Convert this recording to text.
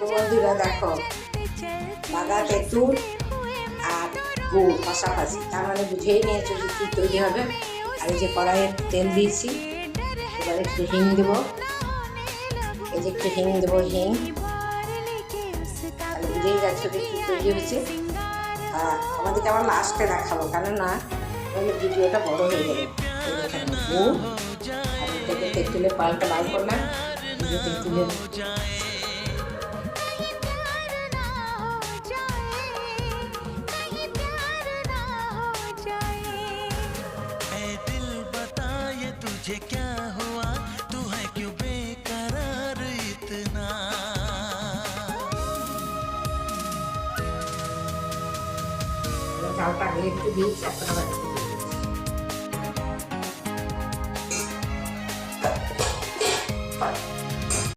তো বন্ধুরা দেখো, বাগা তেঁতুল আর গুড় পাশাপাশি, তার মানে বুঝেই নিয়েছো যে কী তৈরি হবে। আর এই যে কড়াইয়ে তেল দিয়েছি, এবার একটু হিং দেবো, এই যে একটু হিং দেবো, হিং, তাহলে বুঝেই যাচ্ছো যে কী তৈরি হয়েছে। আর আমাদেরকে আবার লাস্টে দেখাবো, কেননা তাহলে ভিডিওটা বড় হয়ে যাবে। এই দেখেন গুড় আর এটাকে তেঁতুলের পালটা বার করলাম, এই যে তেঁতুলের तुझे क्या हुआ, तू है क्यों बेकरार इतना। চালটা আগে একটু দিয়েছি, এখন আবার